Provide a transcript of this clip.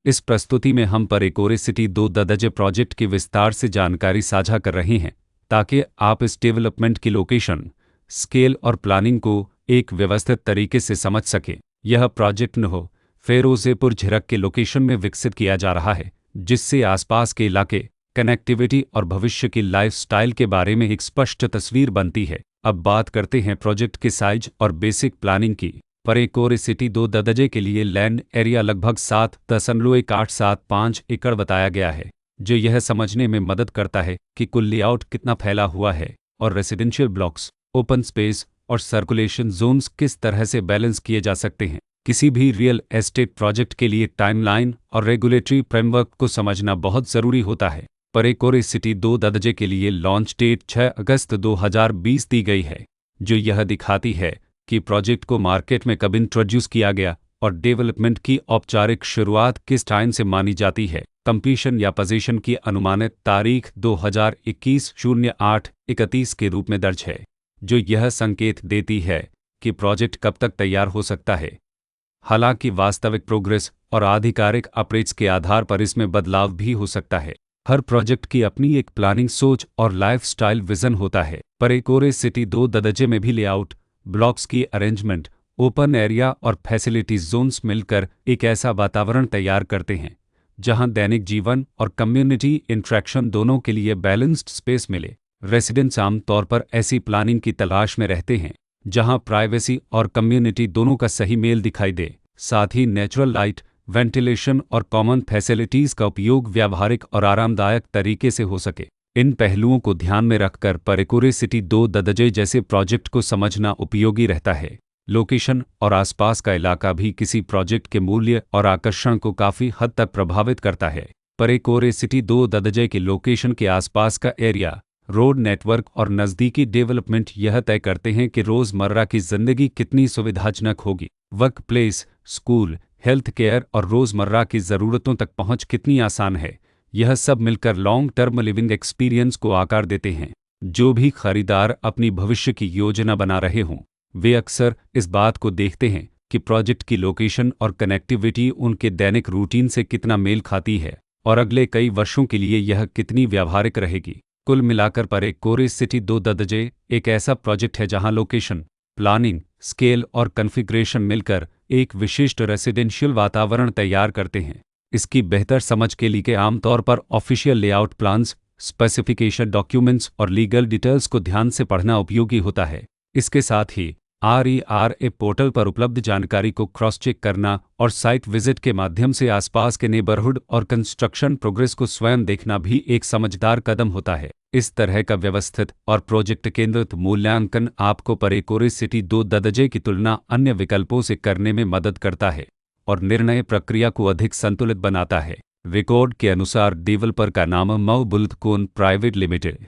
इस प्रस्तुति में हम परेकोरे सिटी 2 ददजे प्रोजेक्ट की विस्तार से जानकारी साझा कर रहे हैं ताकि आप इस डेवलपमेंट की लोकेशन, स्केल और प्लानिंग को एक व्यवस्थित तरीके से समझ सकें। यह प्रोजेक्ट न्हो फ़िरोज़ेपुर झिरक के लोकेशन में विकसित किया जा रहा है, जिससे आसपास के इलाके, कनेक्टिविटी और भविष्य की लाइफस्टाइल के बारे में एक स्पष्ट तस्वीर बनती है। अब बात करते हैं प्रोजेक्ट के साइज और बेसिक प्लानिंग की। परेकोरे सिटी 2 ददजे के लिए लैंड एरिया लगभग 7.875 एकड़ बताया गया है, जो यह समझने में मदद करता है कि कुल लेआउट कितना फैला हुआ है और रेसिडेंशियल ब्लॉक्स, ओपन स्पेस और सर्कुलेशन जोन्स किस तरह से बैलेंस किए जा सकते हैं। किसी भी रियल एस्टेट प्रोजेक्ट के लिए टाइमलाइन और रेगुलेटरी फ्रेमवर्क को समझना बहुत ज़रूरी होता है। परेकोरे सिटी 2 ददजे के लिए लॉन्च डेट 6 अगस्त 2020 दी गई है, जो यह दिखाती है कि प्रोजेक्ट को मार्केट में कब इंट्रोड्यूस किया गया और डेवलपमेंट की औपचारिक शुरुआत किस टाइम से मानी जाती है। कंप्लीशन या पोजीशन की अनुमानित तारीख 2021-08-31 के रूप में दर्ज है, जो यह संकेत देती है कि प्रोजेक्ट कब तक तैयार हो सकता है। हालांकि वास्तविक प्रोग्रेस और आधिकारिक अपडेट्स के आधार पर इसमें बदलाव भी हो सकता है। हर प्रोजेक्ट की अपनी एक प्लानिंग सोच और लाइफस्टाइल विजन होता है। परेकोरे सिटी 2 ददजे में भी लेआउट, ब्लॉक्स की अरेंजमेंट, ओपन एरिया और फैसिलिटीज जोन्स मिलकर एक ऐसा वातावरण तैयार करते हैं जहां दैनिक जीवन और कम्युनिटी इंटरेक्शन दोनों के लिए बैलेंस्ड स्पेस मिले। रेसिडेंट्स आमतौर पर ऐसी प्लानिंग की तलाश में रहते हैं जहां प्राइवेसी और कम्युनिटी दोनों का सही मेल दिखाई दे, साथ ही नेचुरल लाइट, वेंटिलेशन और कॉमन फैसिलिटीज़ का उपयोग व्यावहारिक और आरामदायक तरीके से हो सके। इन पहलुओं को ध्यान में रखकर परेकोरे सिटी 2 ददजे जैसे प्रोजेक्ट को समझना उपयोगी रहता है। लोकेशन और आसपास का इलाका भी किसी प्रोजेक्ट के मूल्य और आकर्षण को काफ़ी हद तक प्रभावित करता है। परेकोरे सिटी 2 ददजे के लोकेशन के आसपास का एरिया, रोड नेटवर्क और नज़दीकी डेवलपमेंट यह तय करते हैं कि रोज़मर्रा की ज़िंदगी कितनी सुविधाजनक होगी। Work place, school, health care और रोज़मर्रा की ज़रूरतों तक पहुंच कितनी आसान है। यह सब मिलकर लॉन्ग टर्म लिविंग एक्सपीरियंस को आकार देते हैं। जो भी खरीदार अपनी भविष्य की योजना बना रहे हों, वे अक्सर इस बात को देखते हैं कि प्रोजेक्ट की लोकेशन और कनेक्टिविटी उनके दैनिक रूटीन से कितना मेल खाती है और अगले कई वर्षों के लिए यह कितनी व्यावहारिक रहेगी। कुल मिलाकर परेकोरे सिटी 2 ददजे एक ऐसा प्रोजेक्ट है जहां लोकेशन, प्लानिंग, स्केल और कॉन्फ़िगरेशन मिलकर एक विशिष्ट रेसिडेंशियल वातावरण तैयार करते हैं। इसकी बेहतर समझ के लिए आमतौर पर official layout plans, specification documents और लीगल डिटेल्स को ध्यान से पढ़ना उपयोगी होता है। इसके साथ ही RERA पोर्टल पर उपलब्ध जानकारी को क्रॉस चेक करना और साइट विजिट के माध्यम से आसपास के नेबरहुड और कंस्ट्रक्शन प्रोग्रेस को स्वयं देखना भी एक समझदार कदम होता है। इस तरह का व्यवस्थित और प्रोजेक्ट केंद्रित मूल्यांकन आपको परेकोरे सिटी 2 ददजे की तुलना अन्य विकल्पों से करने में मदद करता है और निर्णय प्रक्रिया को अधिक संतुलित बनाता है। रिकॉर्ड के अनुसार डेवलपर का नाम मऊ बुल्दकोन प्राइवेट लिमिटेड